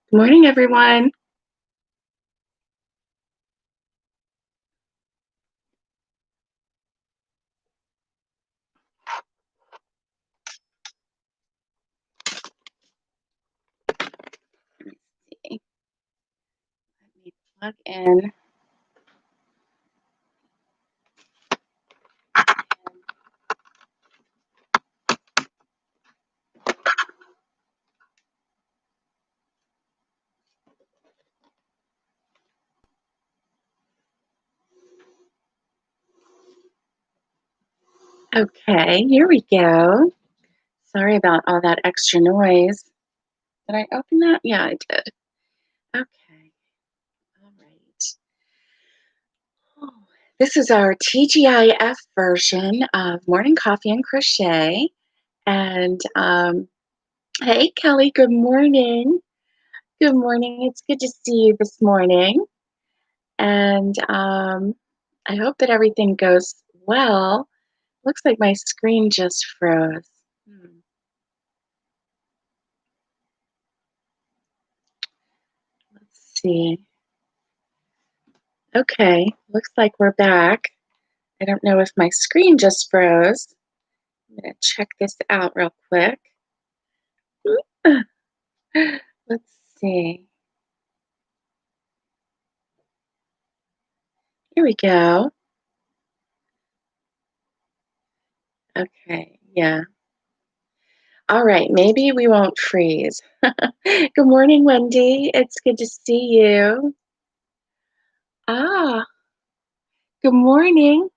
Good morning, everyone. Let me see. Let me plug in. Okay, here we go. Sorry about all that extra noise. Did I open that? Yeah, I did. Okay, all right. Oh, this is our TGIF version of Morning Coffee and Crochet. And hey, Kelly, good morning. Good morning. It's good to see you this morning. And I hope that everything goes well. Looks like my screen just froze. Let's see. Okay, looks like we're back. I don't know if my screen just froze. I'm gonna check this out real quick. Let's see. Here we go. Okay, yeah. All right, maybe we won't freeze. Good morning, Wendy. It's good to see you. Ah, good morning.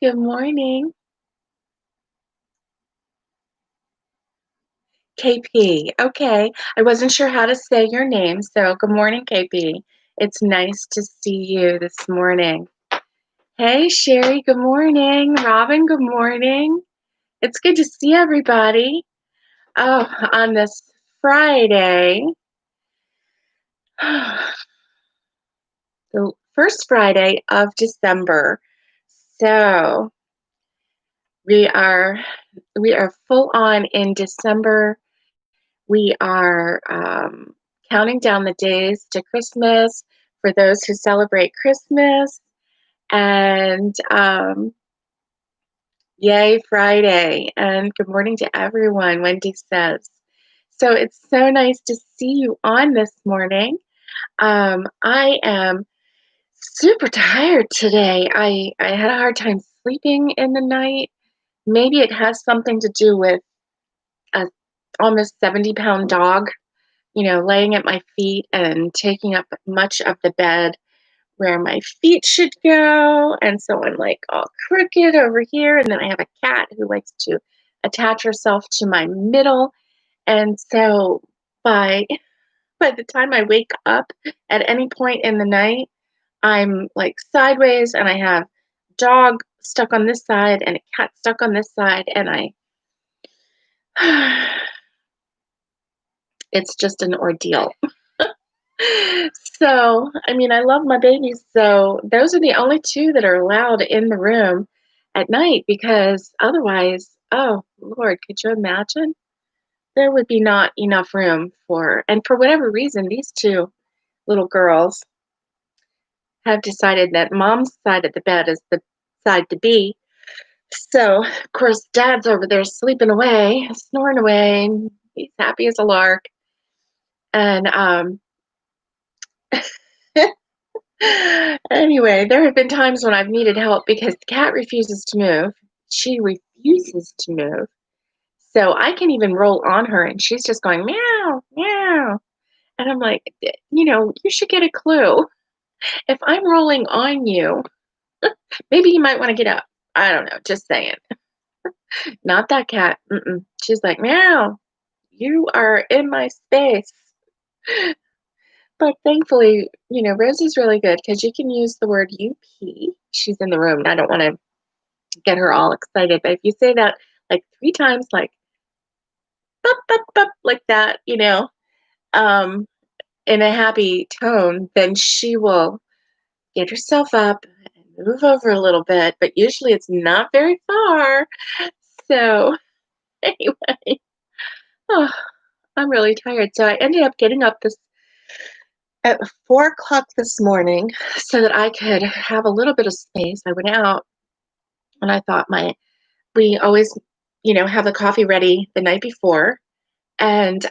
Good morning. KP. Okay. I wasn't sure how to say your name, so good morning, KP. It's nice to see you this morning. Hey, Sherry, good morning. Robin, good morning. It's good to see everybody. Oh, on this Friday, the first Friday of December. So we are full on in December. We are counting down the days to Christmas for those who celebrate Christmas. And yay, Friday. And good morning to everyone, Wendy says. So it's so nice to see you on this morning. I am super tired today. I had a hard time sleeping in the night. Maybe it has something to do with a almost 70-pound dog, laying at my feet and taking up much of the bed where my feet should go. And so I'm like all crooked over here. And then I have a cat who likes to attach herself to my middle. And so by by the time I wake up at any point in the night, I'm like sideways and I have dog stuck on this side and a cat stuck on this side. And it's just an ordeal. So, I mean, I love my babies. So, those are the only two that are allowed in the room at night because otherwise, oh Lord, could you imagine? There would be not enough room and for whatever reason, these two little girls have decided that mom's side of the bed is the side to be. So, of course, dad's over there sleeping away, snoring away. He's happy as a lark. And anyway, there have been times when I've needed help because the cat refuses to move. She refuses to move. So I can even roll on her and she's just going meow, meow. And I'm like, you should get a clue. If I'm rolling on you, maybe you might want to get up. I don't know, just saying. Not that cat. Mm-mm. She's like, meow, you are in my space. But thankfully, Rosie's really good because you can use the word UP. She's in the room and I don't want to get her all excited. But if you say that like 3 times, like, bup, bup, bup, like that, um, in a happy tone, then she will get herself up and move over a little bit. But usually it's not very far. So, anyway, oh, I'm really tired. So I ended up getting up this at 4 o'clock this morning so that I could have a little bit of space. I went out and I thought we always, have the coffee ready the night before. And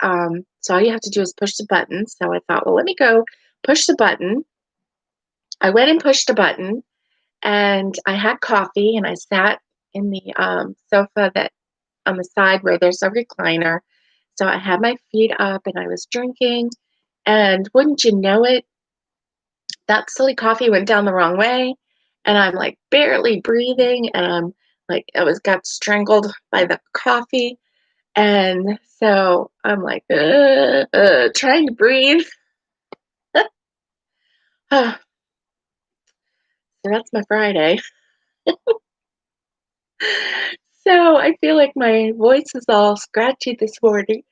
so all you have to do is push the button. So I thought, well, let me go push the button. I went and pushed the button and I had coffee and I sat in the sofa that on the side where there's a recliner. So I had my feet up and I was drinking. And wouldn't you know it, that silly coffee went down the wrong way. And I'm like barely breathing. And I'm like, got strangled by the coffee. And so I'm like, trying to breathe. So that's my Friday. So I feel like my voice is all scratchy this morning.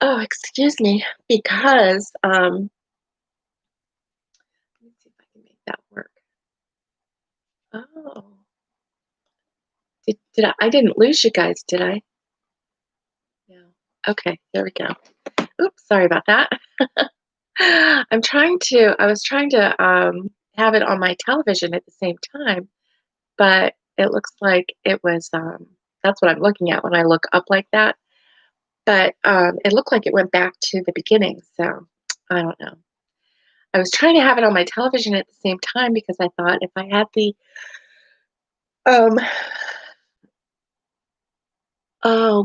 Oh, excuse me, because let me see if I can make that work. Oh, did I didn't lose you guys, did I? No. Okay, there we go. Oops, sorry about that. I was trying to have it on my television at the same time, but it looks like it was, that's what I'm looking at when I look up like that. But it looked like it went back to the beginning, so I don't know. I was trying to have it on my television at the same time because I thought if I had um,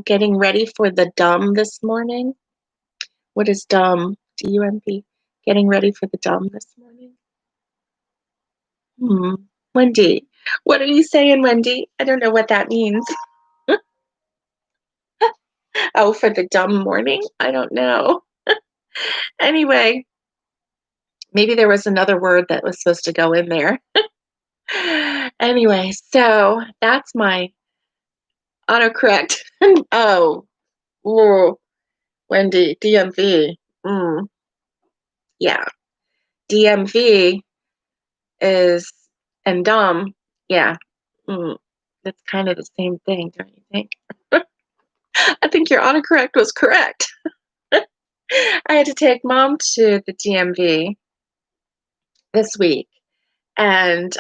getting ready for the dumb this morning. What is dumb? DUMB. Getting ready for the dumb this morning. Hmm. Wendy, what are you saying, Wendy? I don't know what that means. Oh, for the dumb morning? I don't know. Anyway, maybe there was another word that was supposed to go in there. Anyway, so that's my autocorrect. Oh, ooh, Wendy, DMV. Yeah, DMV is and dumb. Yeah, mm, that's kind of the same thing, don't you think? I think your autocorrect was correct. I had to take mom to the DMV this week, and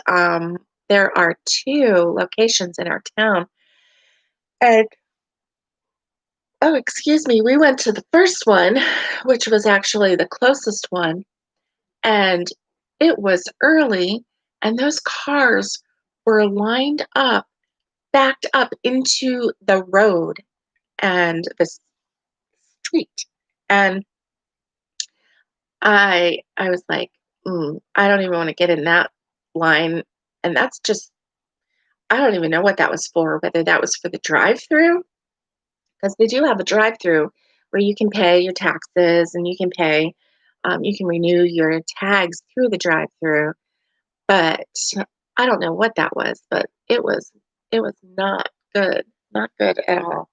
there are two locations in our town. And oh, excuse me, we went to the first one, which was actually the closest one, and it was early, and those cars were lined up, backed up into the road and the street. And I was like, I don't even want to get in that line. And that's just, I don't even know what that was for, whether that was for the drive-through, because they do have a drive-through where you can pay your taxes and you can renew your tags through the drive-through. But I don't know what that was, but it was not good, not good at all.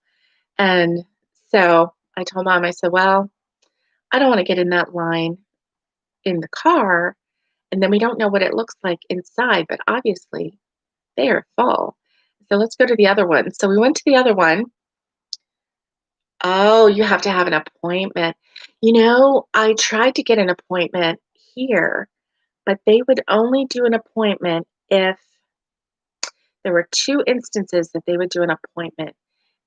And so I told mom, I said, well, I don't want to get in that line in the car, and then we don't know what it looks like inside, but obviously they are full. So let's go to the other one. So we went to the other one. Oh, you have to have an appointment. I tried to get an appointment here, but they would only do an appointment if there were two instances that they would do an appointment.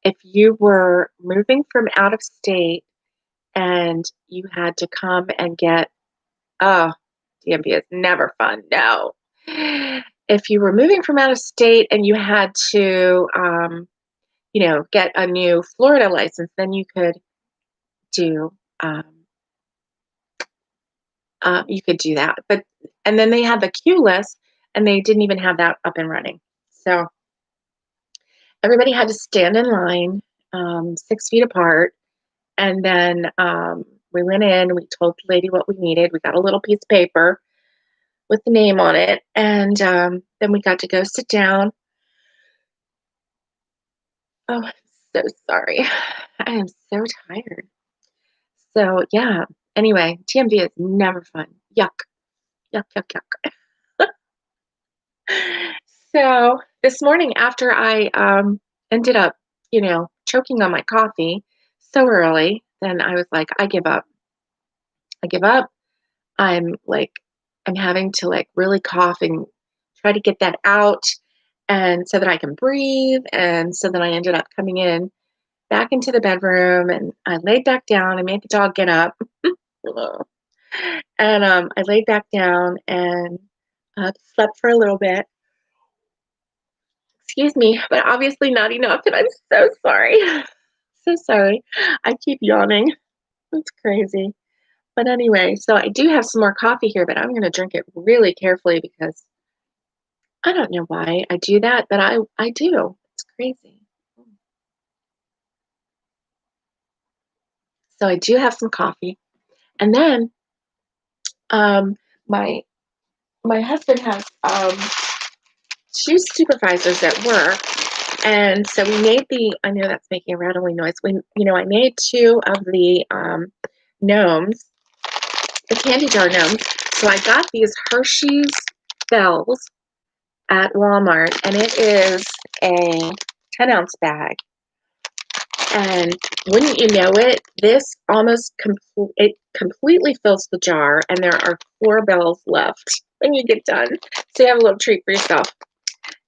If you were moving from out of state and you had to come and get, oh, DMV is never fun. No. If you were moving from out of state and you had to, get a new Florida license, then you could do, um, that. And then they had the queue list, and they didn't even have that up and running. So everybody had to stand in line, 6 feet apart, and then we went in. We told the lady what we needed. We got a little piece of paper with the name on it, and then we got to go sit down. Oh, I'm so sorry. I am so tired. So yeah. Anyway, TMV is never fun. Yuck, yuck, yuck, yuck. So this morning, after I ended up, choking on my coffee so early, then I was like, I give up. I give up. I'm like, I'm having to like really cough and try to get that out and so that I can breathe. And so then I ended up coming in back into the bedroom and I laid back down. I made the dog get up. And I laid back down and slept for a little bit. Excuse me, but obviously not enough. And I'm so sorry. So sorry. I keep yawning. It's crazy. But anyway, so I do have some more coffee here, but I'm going to drink it really carefully because I don't know why I do that, but I do. It's crazy. So I do have some coffee. And then um, my my husband has two supervisors at work, and so we made the. I know that's making a rattling noise. I made two of the gnomes, the candy jar gnomes. So I got these Hershey's bells at Walmart, and it is a 10-ounce bag. And wouldn't you know it, this it completely fills the jar, and there are 4 bells left when you get done. So you have a little treat for yourself.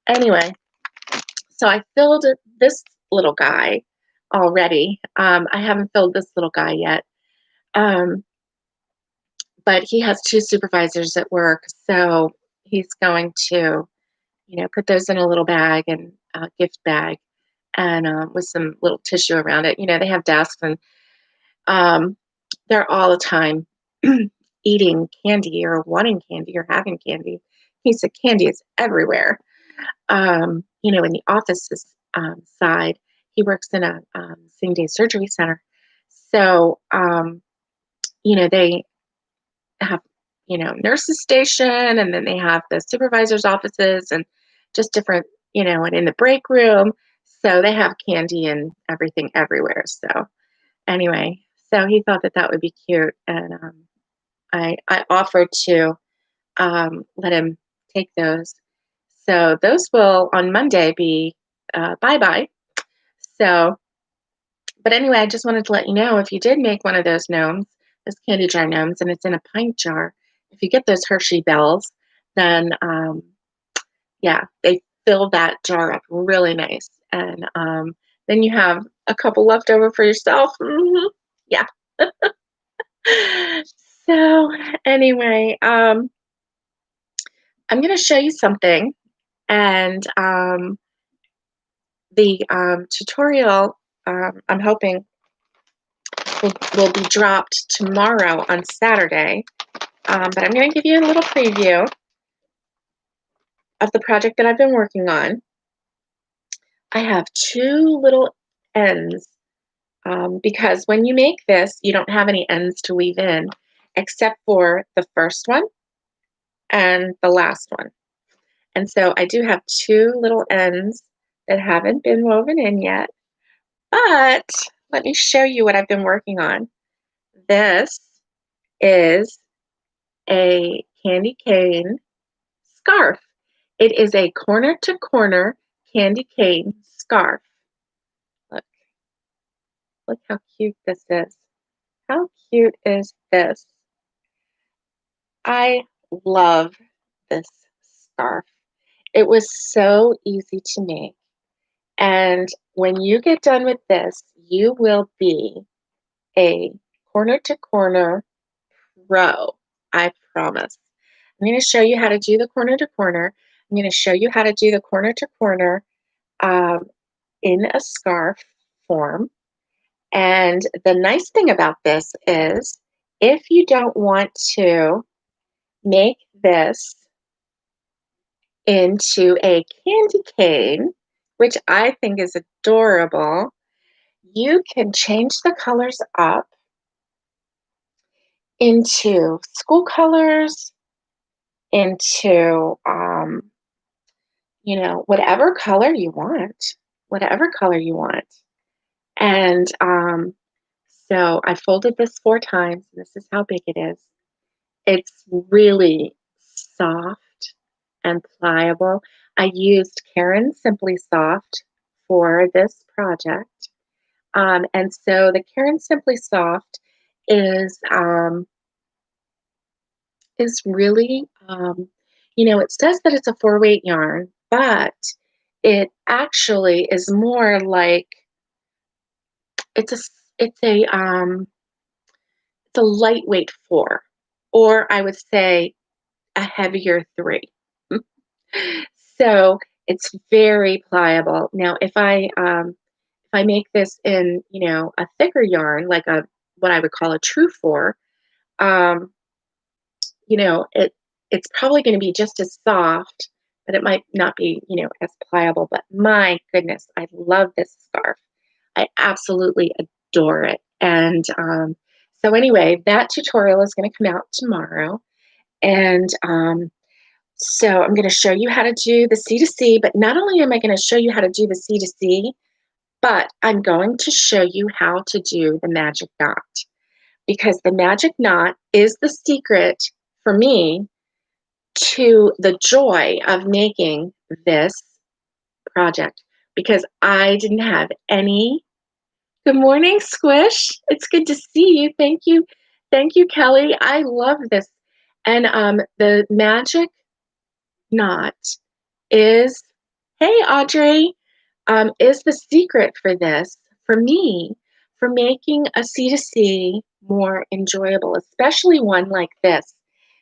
Anyway, so I filled this little guy already. I haven't filled this little guy yet. But he has 2 supervisors at work, so he's going to, put those in a little bag and gift bag, and with some little tissue around it. They have desks, and they're all the time eating candy or wanting candy or having candy. He said candy is everywhere. In the office side, he works in a same-day surgery center. So, they have, nurses station, and then they have the supervisor's offices and just different, and in the break room. So they have candy and everything everywhere. So anyway, so he thought that would be cute. And I offered to let him take those. So those will on Monday be bye-bye. So, but anyway, I just wanted to let you know, if you did make one of those gnomes, those candy jar gnomes, and it's in a pint jar, if you get those Hershey bells, then yeah, they fill that jar up really nice. And then you have a couple left over for yourself. Yeah. So anyway, I'm going to show you something. And the tutorial, I'm hoping, will be dropped tomorrow on Saturday. But I'm going to give you a little preview of the project that I've been working on. I have 2 little ends because when you make this, you don't have any ends to weave in except for the first one and the last one. And so I do have 2 little ends that haven't been woven in yet, but let me show you what I've been working on. This is a candy cane scarf. It is a corner to corner candy cane scarf. Look how cute this is. How cute is this? I love this scarf. It was so easy to make. And when you get done with this, you will be a corner to corner pro. I promise. I'm going to show you how to do the corner to corner. I'm going to show you how to do the corner to corner in a scarf form. And the nice thing about this is, if you don't want to make this into a candy cane, which I think is adorable, you can change the colors up into school colors, into, whatever color you want, whatever color you want. And so I folded this 4 times. This is how big it is. It's really soft and pliable. I used Karen Simply Soft for this project. And so the Karen Simply Soft is really, it says that it's a 4-weight yarn, but it actually is more like it's a s- it's a lightweight 4, or I would say a heavier 3. So it's very pliable. Now, if I make this in, a thicker yarn, like a what I would call a true 4, um, it's probably going to be just as soft, but it might not be, as pliable. But my goodness, I love this scarf. I absolutely adore it. And so anyway, that tutorial is going to come out tomorrow. And so I'm going to show you how to do the C to C, but not only am I going to show you how to do the C to C, but I'm going to show you how to do the magic knot, because the magic knot is the secret for me to the joy of making this project, because I didn't have any. Good morning, Squish. It's good to see you. Thank you. Thank you, Kelly. I love this. And the magic knot is, hey, Audrey, is the secret for this, for me, for making a C2C more enjoyable, especially one like this,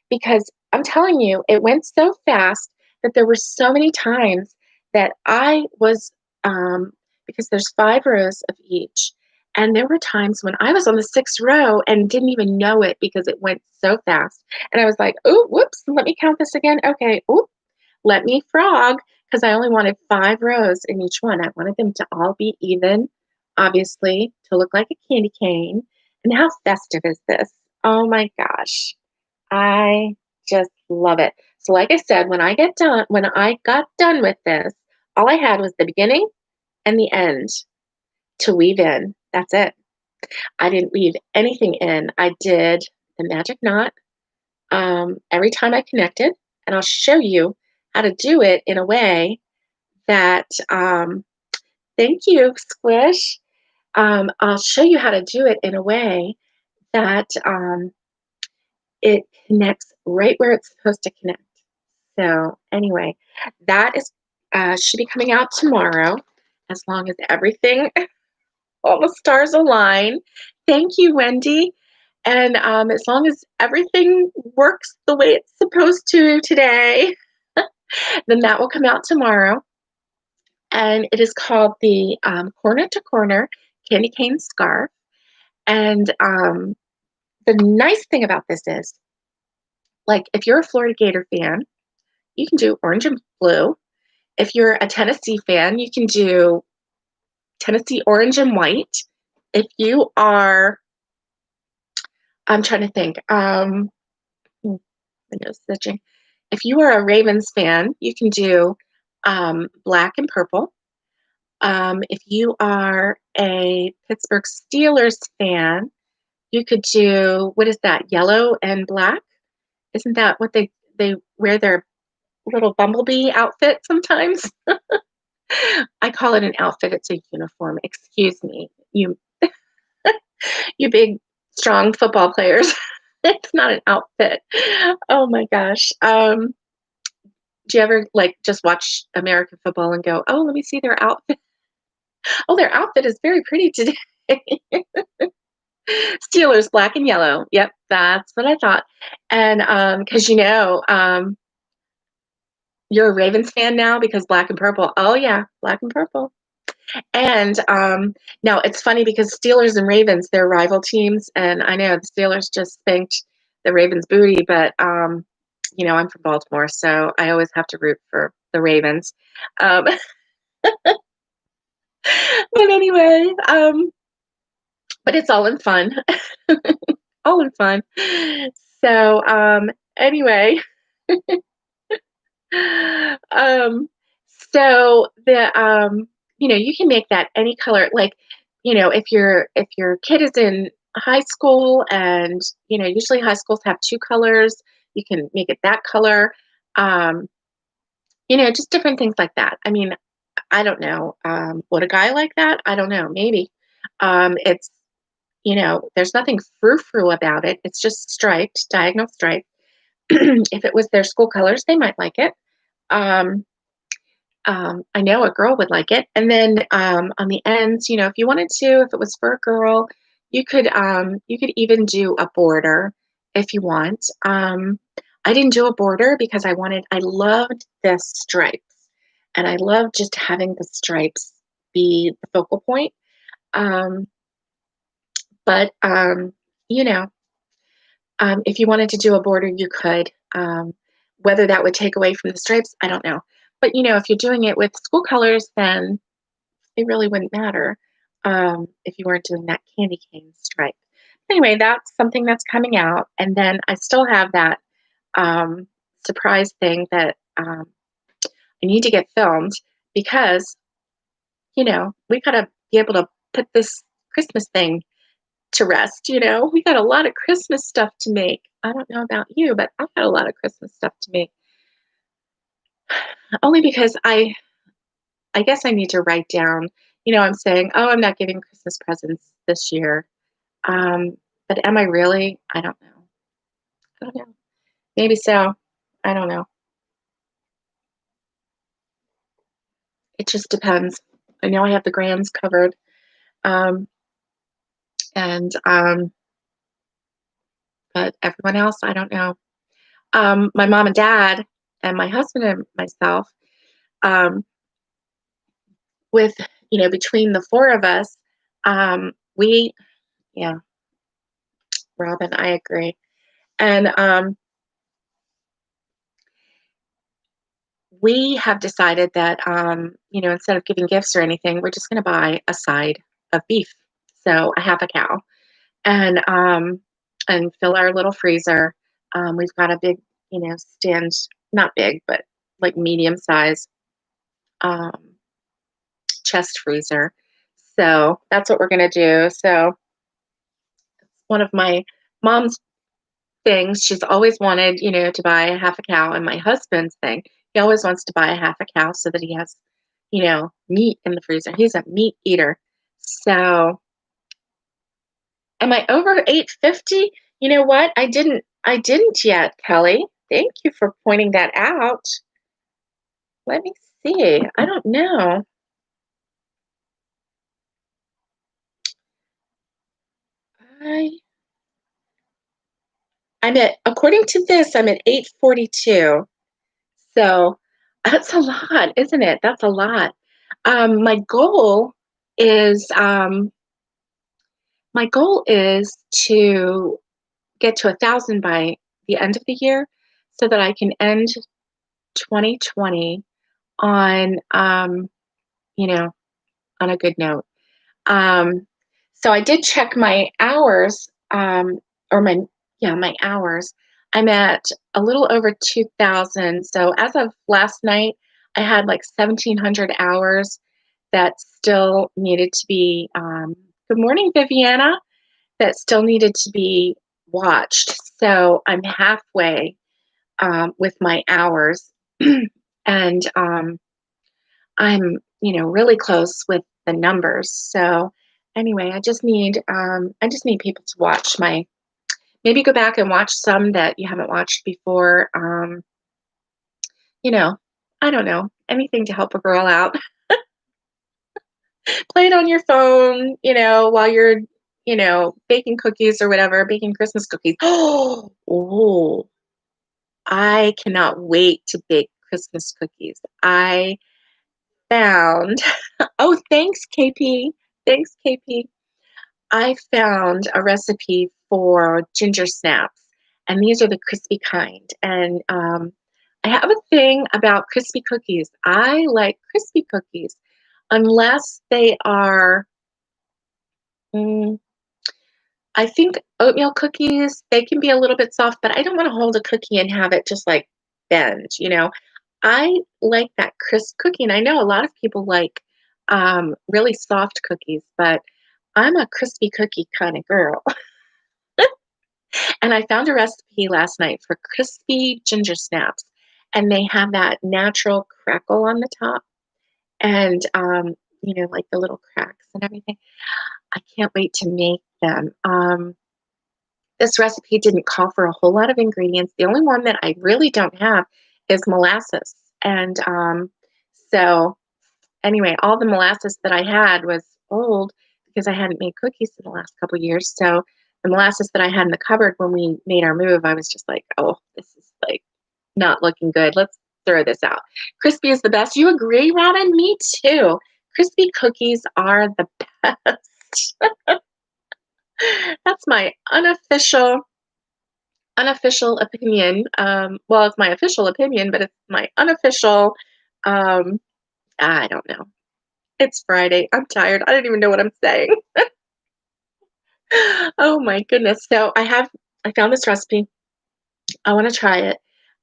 because I'm telling you, it went so fast that there were so many times that I was, because there's 5 rows of each, and there were times when I was on the 6th row and didn't even know it because it went so fast. And I was like, oh, whoops, let me count this again. Okay, oh, let me frog, because I only wanted 5 rows in each one. I wanted them to all be even, obviously, to look like a candy cane. And how festive is this? Oh my gosh. I just love it. So like I said, when I got done with this, all I had was the beginning and the end to weave in. That's it. I didn't weave anything in. I did the magic knot every time I connected, and I'll show you how to do it in a way that, thank you, Squish. I'll show you how to do it in a way that it connects right where it's supposed to connect. So anyway, that is should be coming out tomorrow, as long as everything, all the stars align. Thank you, Wendy. And as long as everything works the way it's supposed to today, then that will come out tomorrow. And it is called the Corner to Corner Candy Cane Scarf. And the nice thing about this is, like, if you're a Florida Gator fan, you can do orange and blue. If you're a Tennessee fan, you can do Tennessee orange and white. If you are, I'm trying to think, my nose stitching. If you are a Ravens fan, you can do black and purple. If you are a Pittsburgh Steelers fan, you could do, what is that, yellow and black? Isn't that what they wear their little bumblebee outfit sometimes? I call it an outfit. It's a uniform. Excuse me, you big strong football players. It's not an outfit. Oh my gosh. Do you ever like just watch American football and go, oh, let me see their outfit? Oh, their outfit is very pretty today. Steelers, black and yellow. Yep, that's what I thought. And because you're a Ravens fan now because black and purple. Oh yeah, black and purple. And now it's funny because Steelers and Ravens, they're rival teams, and I know the Steelers just spanked the Ravens booty, but I'm from Baltimore, so I always have to root for the Ravens. Um, but anyway, but it's all in fun. All in fun. So anyway, um, so the you can make that any color. Like, if your kid is in high school, and usually high schools have 2 colors, you can make it that color. Um, just different things like that. I mean, I don't know. Would a guy like that? I don't know. Maybe. It's, there's nothing frou-frou about it. It's just striped, diagonal striped. If it was their school colors, they might like it. Um, I know a girl would like it. And then on the ends, if you wanted to, if it was for a girl, you could even do a border if you want. I didn't do a border because I loved the stripes, and I love just having the stripes be the focal point. Um, but you know, if you wanted to do a border, you could. Whether that would take away from the stripes, I don't know. But if you're doing it with school colors, then it really wouldn't matter if you weren't doing that candy cane stripe. Anyway, that's something that's coming out. And then I still have that um, surprise thing that I need to get filmed because, we got to be able to put this Christmas thing to rest. We got a lot of Christmas stuff to make. I don't know about you, but I've got a lot of Christmas stuff to make. Only because I guess I need to write down, I'm saying, oh, I'm not giving Christmas presents this year. Um, but am I really? I don't know. I don't know. Maybe so. I don't know. It just depends. I know I have the grands covered. Um, and but everyone else, I don't know. My mom and dad and my husband and myself, um, with, between the four of us, we, yeah, Robin, I agree. And we have decided that, instead of giving gifts or anything, we're just going to buy a side of beef. So a half a cow and fill our little freezer. We've got a big, stand, not big, but like medium size um, chest freezer. So that's what we're going to do. So one of my mom's things, she's always wanted, to buy a half a cow. And my husband's thing, he always wants to buy a half a cow so that he has, meat in the freezer. He's a meat eater. So am I over 850? You know what? I didn't yet, Kelly. Thank you for pointing that out. Let me see. I don't know. I according to this, I'm at 842. So that's a lot, isn't it? That's a lot. My goal is to get to 1,000 by the end of the year, so that I can end 2020 on you know on a good note. Um, so I did check my hours, or my hours. I'm at a little over 2,000. So as of last night, I had like 1,700 hours that still needed to be. Good morning, Viviana. That still needed to be watched. So I'm halfway with my hours, and I'm, really close with the numbers. So anyway, I just need people to watch maybe go back and watch some that you haven't watched before. You know, I don't know, anything to help a girl out. Play it on your phone, while you're, baking cookies or whatever, baking Christmas cookies. Oh, I cannot wait to bake Christmas cookies. I found, oh, thanks, KP. Thanks, KP. I found a recipe for ginger snaps, and these are the crispy kind. And I have a thing about crispy cookies. I like crispy cookies, unless they are, mm, I think oatmeal cookies, they can be a little bit soft, but I don't want to hold a cookie and have it just like bend. I like that crisp cookie, and I know a lot of people like really soft cookies, but I'm a crispy cookie kind of girl. And I found a recipe last night for crispy ginger snaps, and they have that natural crackle on the top. And like the little cracks and everything. I can't wait to make them. This recipe didn't call for a whole lot of ingredients. The only one that I really don't have is molasses. And so anyway, all the molasses that I had was old because I hadn't made cookies in the last couple of years. So the molasses that I had in the cupboard when we made our move, I was just like, oh, this is like not looking good. Let's throw this out. Crispy is the best. You agree, Robin? Me too. Crispy cookies are the best. That's my unofficial opinion. Well, it's my official opinion, but it's my unofficial. Um, I don't know. It's Friday. I'm tired. I don't even know what I'm saying. Oh my goodness. So I found this recipe. I want to try it.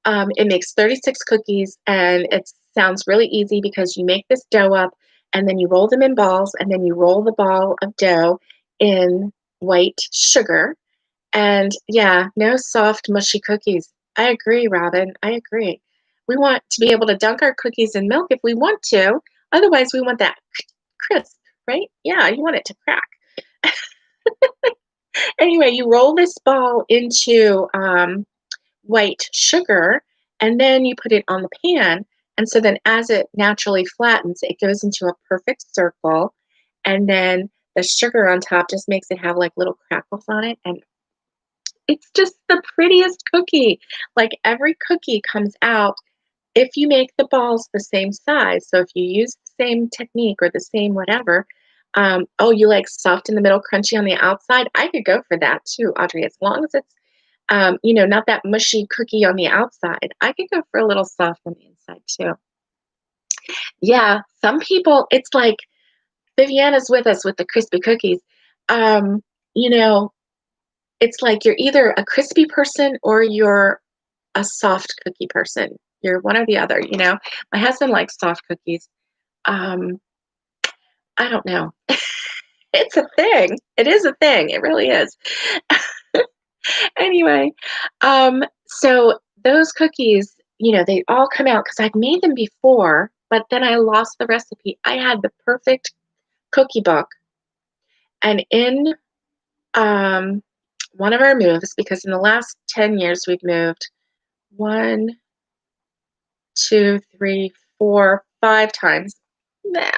It makes 36 cookies and it sounds really easy because you make this dough up and then you roll them in balls and then you roll the ball of dough in white sugar. And yeah, no soft, mushy cookies. I agree, Robin. I agree. We want to be able to dunk our cookies in milk if we want to. Otherwise, we want that crisp, right? Yeah, you want it to crack. Anyway, you roll this ball into white sugar and then you put it on the pan. And so then as it naturally flattens, it goes into a perfect circle. And then the sugar on top just makes it have like little crackles on it. And it's just the prettiest cookie. Like every cookie comes out if you make the balls the same size. So if you use the same technique or the same whatever, oh, you like soft in the middle, crunchy on the outside? I could go for that too, Audrey, as long as it's not that mushy cookie on the outside. I could go for a little soft on the inside too. Yeah, some people, it's like Viviana's with us with the crispy cookies. Um, you know, it's like you're either a crispy person or you're a soft cookie person. You're one or the other, My husband likes soft cookies. Um, I don't know. It's a thing. It is a thing. It really is. Anyway, so those cookies, they all come out because I've made them before, but then I lost the recipe. I had the perfect cookie book, and in um, one of our moves, because in the last 10 years we've moved 1, 2, 3, 4, 5 times. Nah.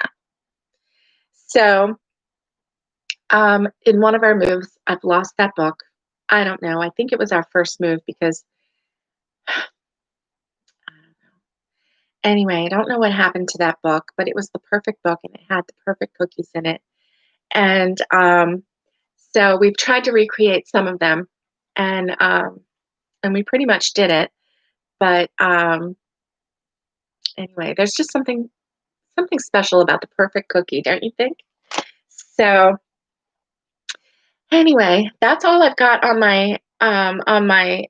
So in one of our moves, I've lost that book. I don't know. I think it was our first move because anyway, I don't know what happened to that book, but it was the perfect book and it had the perfect cookies in it. And so we've tried to recreate some of them, and we pretty much did it. But anyway, there's just something special about the perfect cookie, don't you think? So anyway, that's all I've got on my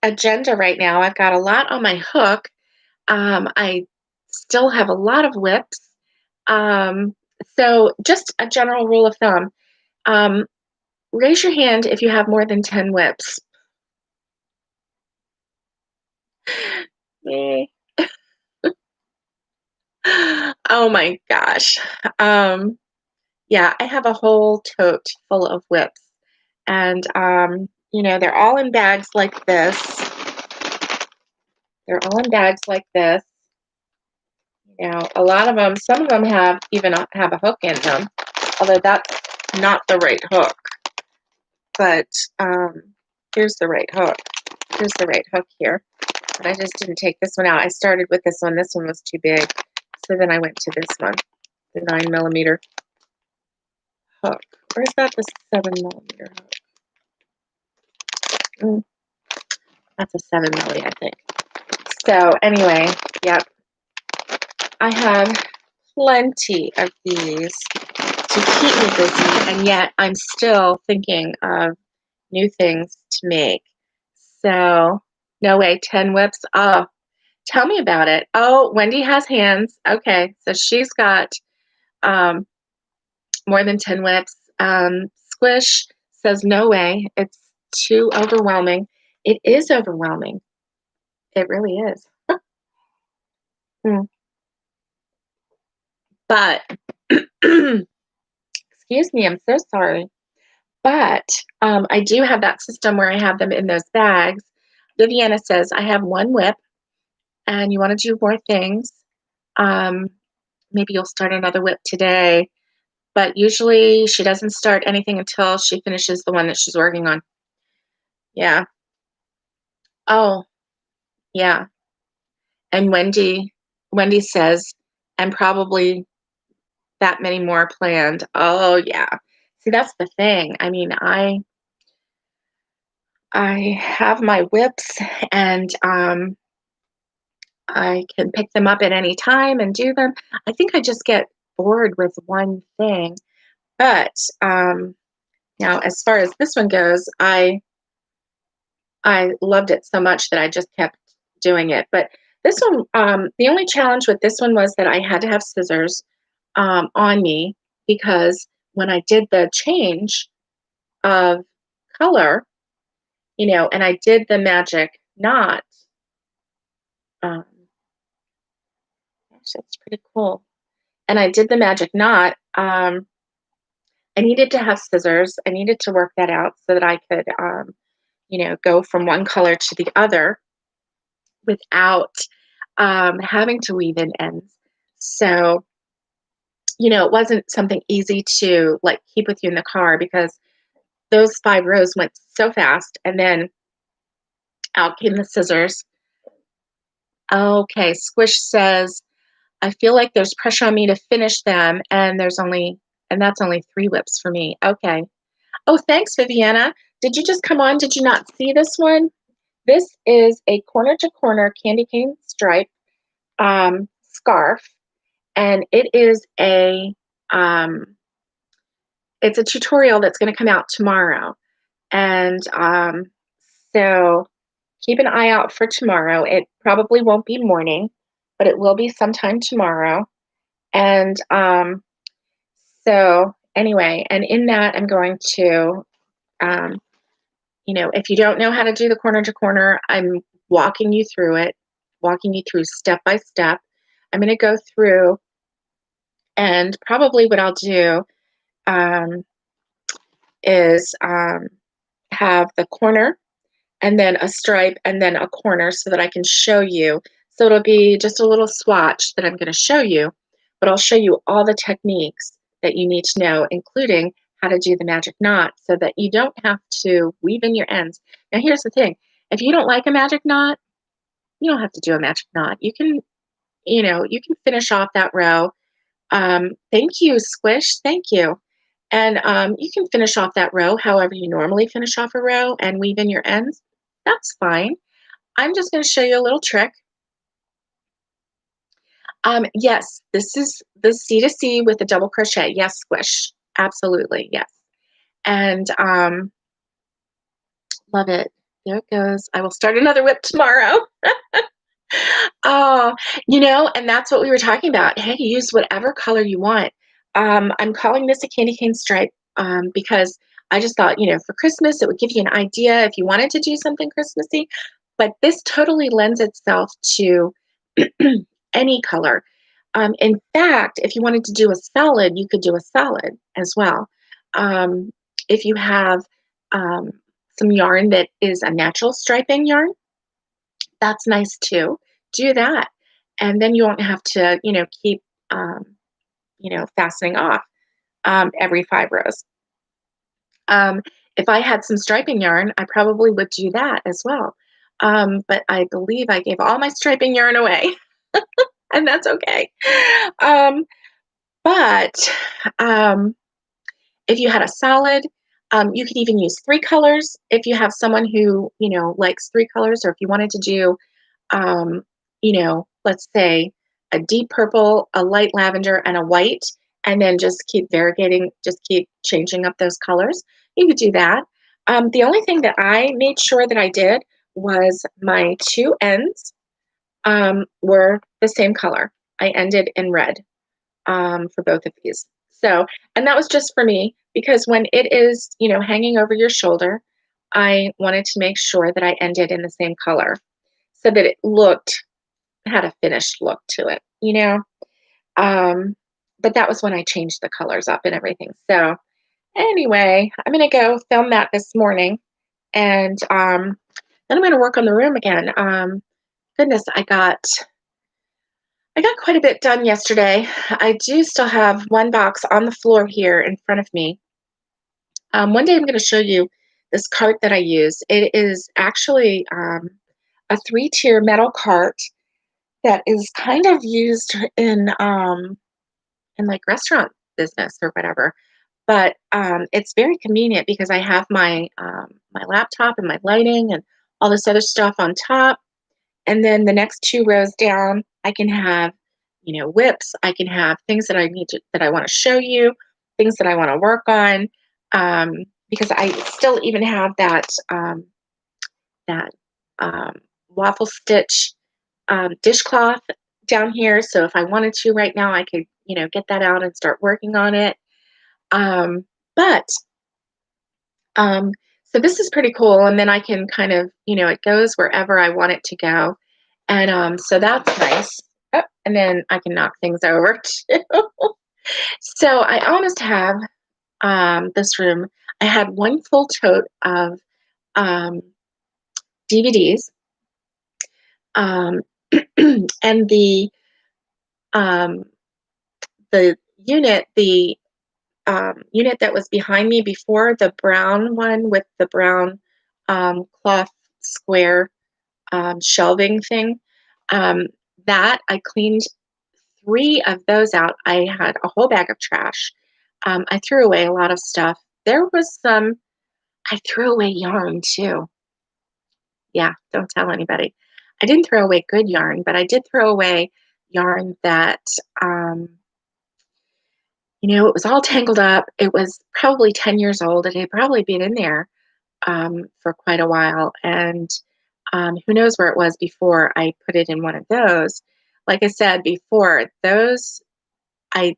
agenda right now. I've got a lot on my hook. I still have a lot of whips. So just a general rule of thumb, raise your hand if you have more than 10 whips. Me. Oh my gosh. Yeah, I have a whole tote full of whips. And, they're all in bags like this. They're all in bags like this. A lot of them, some of them have a hook in them, although that's not the right hook. But here's the right hook. Here's the right hook here. But I just didn't take this one out. I started with this one. This one was too big. So then I went to this one, the 9mm hook. Or is that the 7mm hook? That's a 7mm, I think. So anyway, yep. I have plenty of these to keep me busy, and yet I'm still thinking of new things to make. So, no way, 10 whips. Oh, tell me about it. Oh, Wendy has hands. Okay, so she's got more than 10 whips. Squish says, no way, it's too overwhelming. It is overwhelming. It really is. But excuse me, I'm so sorry. But I do have that system where I have them in those bags. Viviana says, I have one whip and you want to do more things. Um, Maybe you'll start another whip today. But usually she doesn't start anything until she finishes the one that she's working on. Yeah. Oh, yeah. And Wendy says, and probably that many more planned. Oh, yeah. See, that's the thing. I mean, I have my whips and I can pick them up at any time and do them. I think I just get bored with one thing. But now, as far as this one goes, I loved it so much that I just kept doing it. But this one, the only challenge with this one was that I had to have scissors on me because when I did the change of color, and I did the magic knot, um, gosh, that's pretty cool. And I did the magic knot. I needed to have scissors. I needed to work that out so that I could, go from one color to the other without having to weave in ends. So, it wasn't something easy to like keep with you in the car because those 5 rows went so fast. And then out came the scissors. Okay, Squish says, I feel like there's pressure on me to finish them, and that's only 3 whips for me. Okay. Oh, thanks, Viviana. Did you just come on? Did you not see this one? This is a corner to corner candy cane stripe scarf, and um, it's a tutorial that's going to come out tomorrow. And so keep an eye out for tomorrow. It probably won't be morning, but it will be sometime tomorrow. And so anyway, and in that, I'm going to, if you don't know how to do the corner to corner, I'm walking you through it, walking you through step by step. I'm going to go through, and probably what I'll do um, is have the corner and then a stripe and then a corner so that I can show you. So it'll be just a little swatch that I'm going to show you, but I'll show you all the techniques that you need to know, including how to do the magic knot so that you don't have to weave in your ends. Now, here's the thing. If you don't like a magic knot, you don't have to do a magic knot. You can finish off that row. Thank you, Squish. Thank you. And you can finish off that row however you normally finish off a row and weave in your ends. That's fine. I'm just going to show you a little trick. Yes, this is the C to C with a double crochet. Yes, Squish. Absolutely. Yes. And love it. There it goes. I will start another whip tomorrow. Oh, and that's what we were talking about. Hey, use whatever color you want. I'm calling this a candy cane stripe because I just thought, for Christmas, it would give you an idea if you wanted to do something Christmassy. But this totally lends itself to any color. In fact, if you wanted to do a solid, you could do a solid as well. If you have some yarn that is a natural striping yarn, that's nice too. Do that. And then you won't have to, keep, fastening off every 5 rows. If I had some striping yarn, I probably would do that as well. But I believe I gave all my striping yarn away, and that's okay. But if you had a solid, you could even use 3 colors if you have someone who, likes 3 colors, or if you wanted to do let's say a deep purple, a light lavender, and a white, and then just keep variegating, just keep changing up those colors. You could do that. The only thing that I made sure that I did was my 2 ends were the same color. I ended in red for both of these. So, and that was just for me because when it is, hanging over your shoulder, I wanted to make sure that I ended in the same color so that it had a finished look to it, Um, but that was when I changed the colors up and everything. So anyway, I'm gonna go film that this morning, and then I'm gonna work on the room again. Goodness, I got quite a bit done yesterday. I do still have one box on the floor here in front of me. One day I'm going to show you this cart that I use. It is actually a three-tier metal cart that is kind of used in like restaurant business or whatever. But it's very convenient because I have my laptop and my lighting and all this other stuff on top. And then the next two rows down, I can have, whips. I can have things that that I want to show you, things that I want to work on. Because I still even have that um, waffle stitch dishcloth down here. So if I wanted to right now, I could, get that out and start working on it. But um, so this is pretty cool. And then I can kind of, it goes wherever I want it to go. And so that's nice. Oh, and then I can knock things over too. So I almost have this room. I had one full tote of um, DVDs, um, and um, the unit that was behind me before, the brown one with the brown cloth square shelving thing. Um, that I cleaned three of those out. I had a whole bag of trash. I threw away a lot of stuff. There was I threw away yarn too. Yeah, don't tell anybody. I didn't throw away good yarn, but I did throw away yarn that, um, it was all tangled up. It was probably 10 years old. It had probably been in there for quite a while. And who knows where it was before I put it in one of those. Like I said before, those I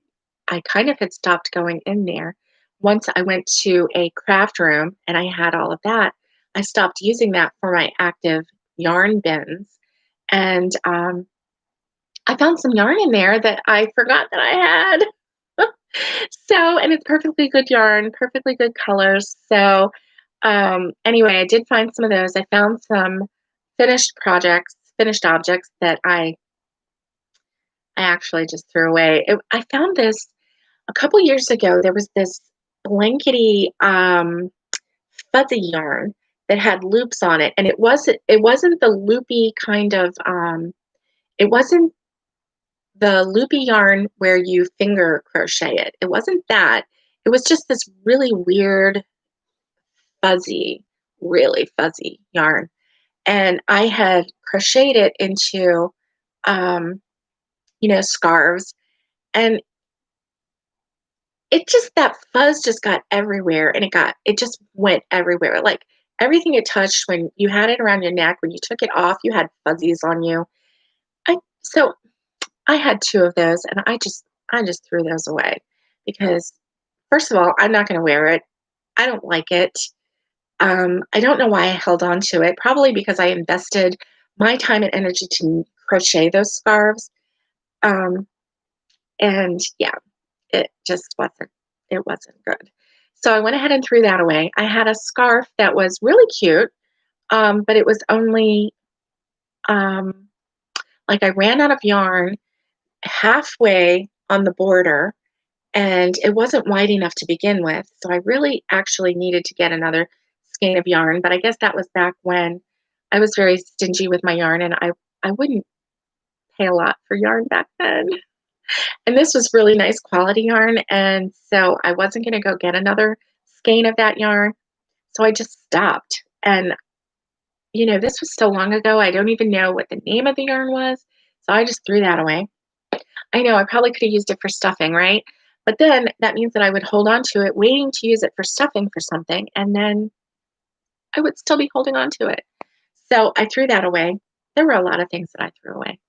I kind of had stopped going in there. Once I went to a craft room and I had all of that, I stopped using that for my active yarn bins. And I found some yarn in there that I forgot that I had. So, and it's perfectly good yarn, perfectly good colors. So, anyway, I did find some of those. I found some finished objects that I actually just threw away. I found this a couple years ago. There was this blankety fuzzy yarn that had loops on it, and it wasn't the loopy kind of it wasn't the loopy yarn where you finger crochet it. It wasn't that. It was just this really weird fuzzy, really fuzzy yarn, and I had crocheted it into scarves, and it just that fuzz just got everywhere, and it just went everywhere. Like everything it touched, when you had it around your neck, when you took it off, you had fuzzies on you. So I had two of those, and I just threw those away because first of all, I'm not going to wear it. I don't like it. I don't know why I held on to it. Probably because I invested my time and energy to crochet those scarves. Um, and yeah, it just wasn't good. So I went ahead and threw that away. I had a scarf that was really cute, but it was only um, like I ran out of yarn halfway on the border, and it wasn't wide enough to begin with. So I really actually needed to get another skein of yarn. But I guess that was back when I was very stingy with my yarn, and I wouldn't pay a lot for yarn back then. And this was really nice quality yarn, and so I wasn't going to go get another skein of that yarn. So I just stopped. And this was so long ago. I don't even know what the name of the yarn was. So I just threw that away. I know I probably could have used it for stuffing, right? But then that means that I would hold on to it, waiting to use it for stuffing for something, and then I would still be holding on to it. So I threw that away. There were a lot of things that I threw away.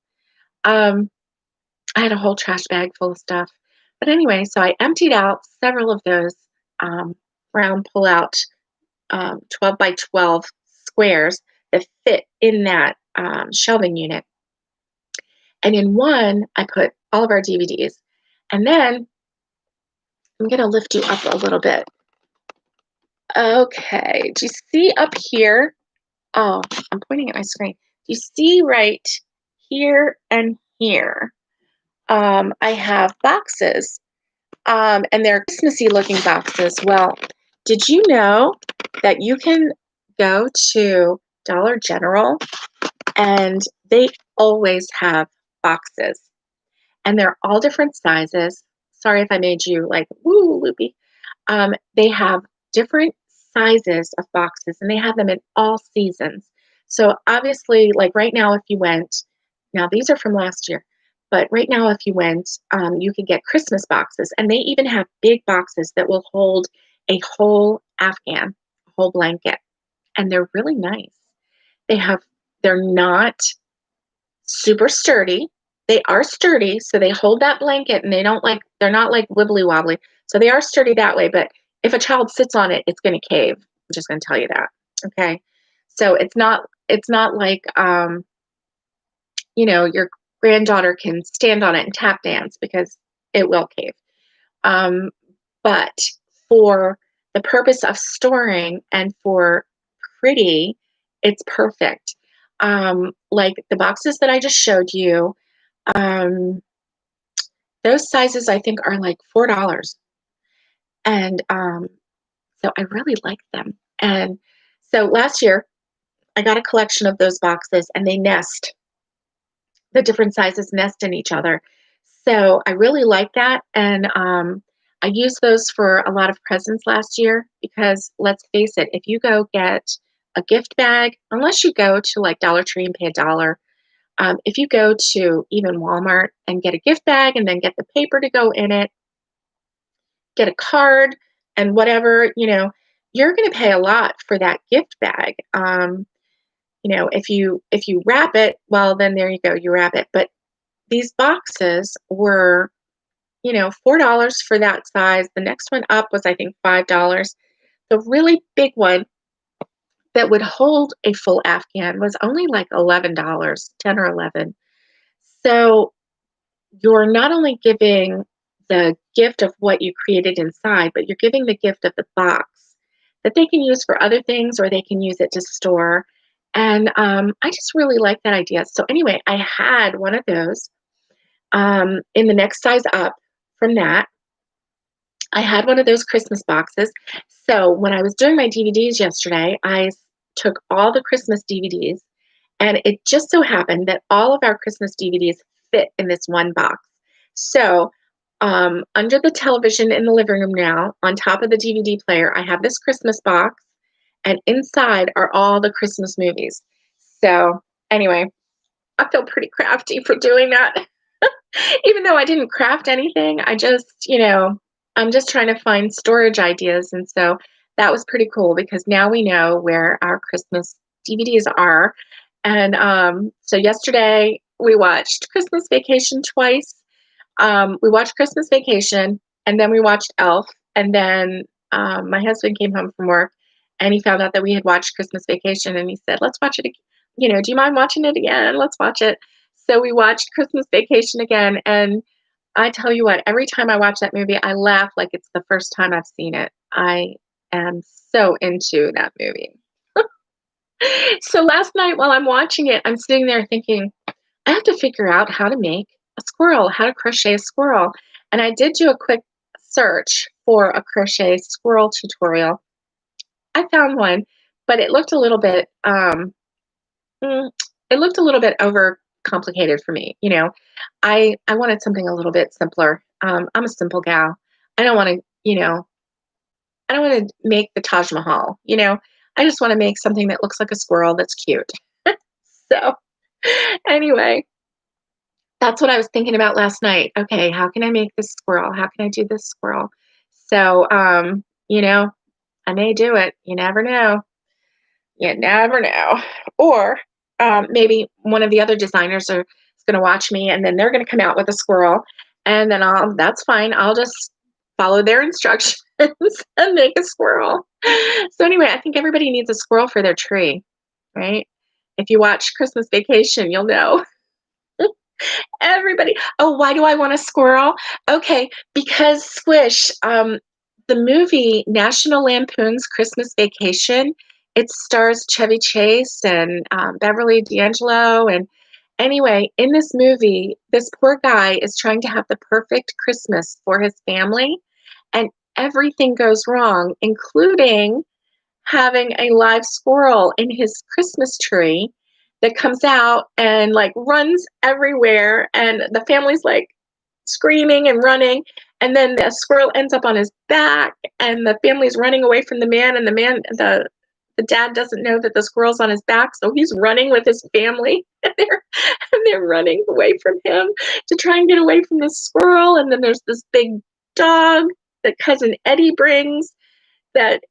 Um, I had a whole trash bag full of stuff. But anyway, so I emptied out several of those round pull-out 12 by 12 squares that fit in that shelving unit. And in one, I put all of our DVDs. And then I'm going to lift you up a little bit. Okay, do you see up here? Oh, I'm pointing at my screen. Do you see right here and here? I have boxes, and they're Christmassy looking boxes. Well, did you know that you can go to Dollar General and they always have boxes, and they're all different sizes. Sorry if I made you like woo loopy. They have different sizes of boxes and they have them in all seasons. So obviously, like right now, if you went, now these are from last year, but right now, if you went, you could get Christmas boxes, and they even have big boxes that will hold a whole Afghan, a whole blanket, and they're really nice. They have, they're not super sturdy. They are sturdy, so they hold that blanket and they don't like, they're not like wibbly wobbly. So they are sturdy that way, but if a child sits on it, it's going to cave. I'm just going to tell you that. Okay. So it's not like your granddaughter can stand on it and tap dance because it will cave. Um, but for the purpose of storing and for pretty, it's perfect. Like the boxes that I just showed you, um, those sizes I think are like $4. And so I really like them. And so last year I got a collection of those boxes and they nest. The different sizes nest in each other. So I really like that. And I used those for a lot of presents last year because let's face it, if you go get a gift bag, unless you go to like Dollar Tree and pay $1, if you go to even Walmart and get a gift bag and then get the paper to go in it, get a card and whatever, you're going to pay a lot for that gift bag. If you wrap it, well, then there you go, you wrap it. But these boxes were, $4 for that size. The next one up was, I think, $5. The really big one that would hold a full Afghan was only like $11, 10 or 11. So you're not only giving the gift of what you created inside, but you're giving the gift of the box that they can use for other things or they can use it to store. And I just really like that idea. So anyway, I had one of those in the next size up from that. I had one of those Christmas boxes. So when I was doing my DVDs yesterday, I took all the Christmas DVDs, and it just so happened that all of our Christmas DVDs fit in this one box. So under the television in the living room now, on top of the DVD player, I have this Christmas box, and inside are all the Christmas movies. So anyway, I feel pretty crafty for doing that. Even though I didn't craft anything, I'm just trying to find storage ideas. And so that was pretty cool because now we know where our Christmas DVDs are. And so yesterday we watched Christmas Vacation twice. We watched Christmas Vacation and then we watched Elf. And then my husband came home from work and he found out that we had watched Christmas Vacation and he said, let's watch it again. Do you mind watching it again? Let's watch it. So we watched Christmas Vacation again, and I tell you what, every time I watch that movie, I laugh like it's the first time I've seen it. I am so into that movie. So last night while I'm watching it, I'm sitting there thinking, I have to figure out how to make a squirrel, how to crochet a squirrel. And I did do a quick search for a crochet squirrel tutorial. I found one, but it looked a little bit over complicated for me. I wanted something a little bit simpler. I'm a simple gal. I don't want to, I don't want to make the Taj Mahal. I just want to make something that looks like a squirrel that's cute. So anyway, that's what I was thinking about last night. Okay, how can I make this squirrel? How can I do this squirrel? So, I may do it. You never know. You never know. Or maybe one of the other designers is going to watch me and then they're going to come out with a squirrel. And then that's fine. I'll just follow their instructions and make a squirrel. So, anyway, I think everybody needs a squirrel for their tree, right? If you watch Christmas Vacation, you'll know. Everybody. Oh, why do I want a squirrel? Okay, because Squish, the movie National Lampoon's Christmas Vacation, it stars Chevy Chase and Beverly D'Angelo. And anyway, in this movie, this poor guy is trying to have the perfect Christmas for his family, and everything goes wrong, including having a live squirrel in his Christmas tree that comes out and like runs everywhere, and the family's like screaming and running, and then the squirrel ends up on his back, and the family's running away from the man, and the dad doesn't know that the squirrel's on his back, so he's running with his family and they're running away from him to try and get away from the squirrel. And then there's this big dog that cousin Eddie brings that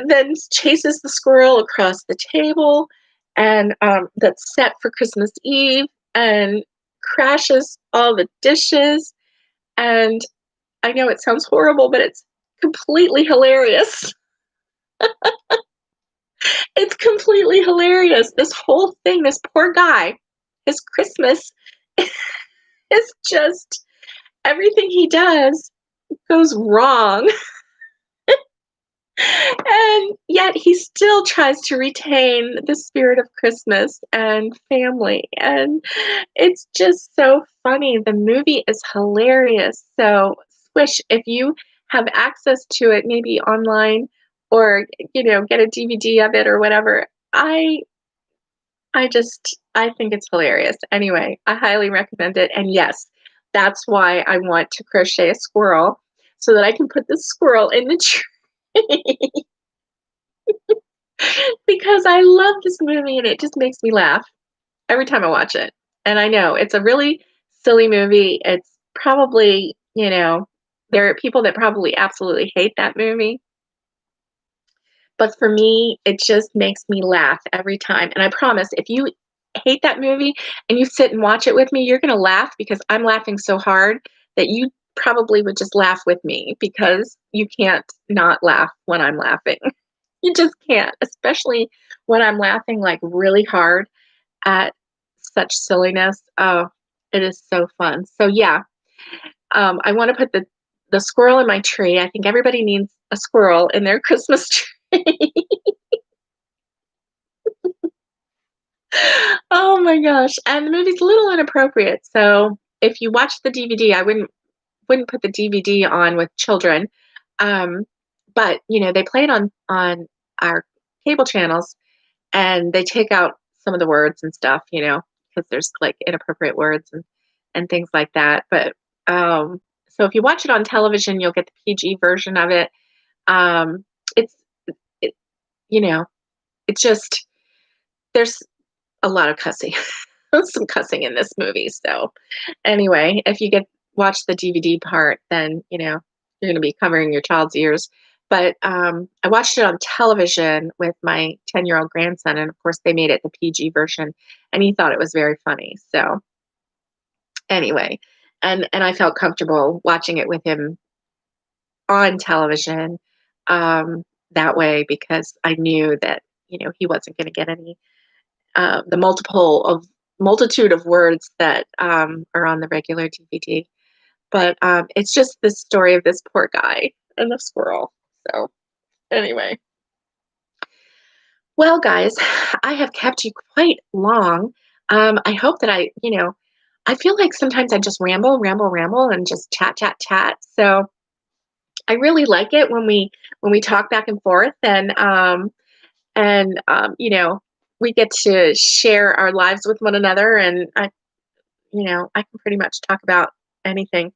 then chases the squirrel across the table, and that's set for Christmas Eve, and crashes all the dishes. And I know it sounds horrible, but it's completely hilarious. It's completely hilarious. This whole thing, this poor guy, his Christmas is just everything he does goes wrong. And yet he still tries to retain the spirit of Christmas and family. And it's just so funny. The movie is hilarious. So, Swish, if you have access to it, maybe online or get a DVD of it or whatever, I think it's hilarious. Anyway, I highly recommend it. And yes, that's why I want to crochet a squirrel so that I can put the squirrel in the tree. Because I love this movie and it just makes me laugh every time I watch it. And I know it's a really silly movie. It's probably, there are people that probably absolutely hate that movie. But for me, it just makes me laugh every time. And I promise, if you hate that movie and you sit and watch it with me, you're going to laugh because I'm laughing so hard that you probably would just laugh with me because you can't not laugh when I'm laughing. You just can't, especially when I'm laughing like really hard at such silliness. Oh, it is so fun. So yeah, I want to put the squirrel in my tree. I think everybody needs a squirrel in their Christmas tree. Oh my gosh. And the movie's a little inappropriate. So if you watch the DVD, I wouldn't put the DVD on with children. Um, but they play it on our cable channels, and they take out some of the words and stuff, because there's like inappropriate words and things like that. But so if you watch it on television, you'll get the PG version of it. Um, it's it, you know, it's just there's a lot of cussing. There's some cussing in this movie. So anyway, if you watch the DVD part, then you're going to be covering your child's ears. But I watched it on television with my 10-year-old grandson, and of course they made it the PG version, and he thought it was very funny. So anyway, and I felt comfortable watching it with him on television that way because I knew that he wasn't going to get any the multitude of words that are on the regular DVD. But it's just the story of this poor guy and the squirrel. So anyway. Well, guys, I have kept you quite long. I hope that I feel like sometimes I just ramble, and just chat, chat, chat. So I really like it when we talk back and forth, and we get to share our lives with one another, and I can pretty much talk about anything.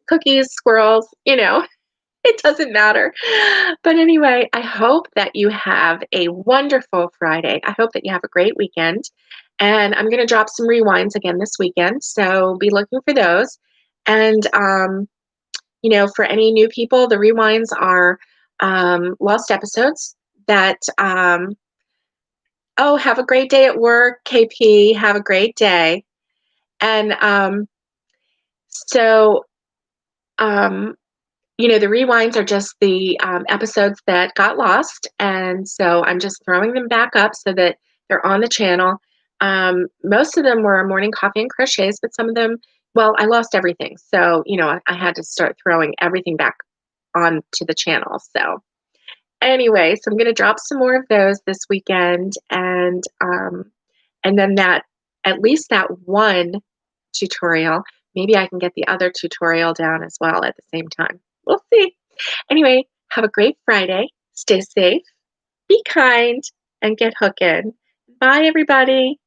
Cookies, squirrels, it doesn't matter. But anyway, I hope that you have a wonderful Friday. I hope that you have a great weekend. And I'm going to drop some rewinds again this weekend. So be looking for those. And, for any new people, the rewinds are lost episodes that, have a great day at work, KP. Have a great day. And so, um, the rewinds are just the episodes that got lost. And so I'm just throwing them back up so that they're on the channel. Most of them were morning coffee and crochets, but some of them, well, I lost everything. So, I had to start throwing everything back onto the channel. So, anyway, so I'm going to drop some more of those this weekend, and then that, at least that one tutorial, maybe I can get the other tutorial down as well at the same time. We'll see. Anyway, have a great Friday. Stay safe, be kind, and get hooking. Bye, everybody.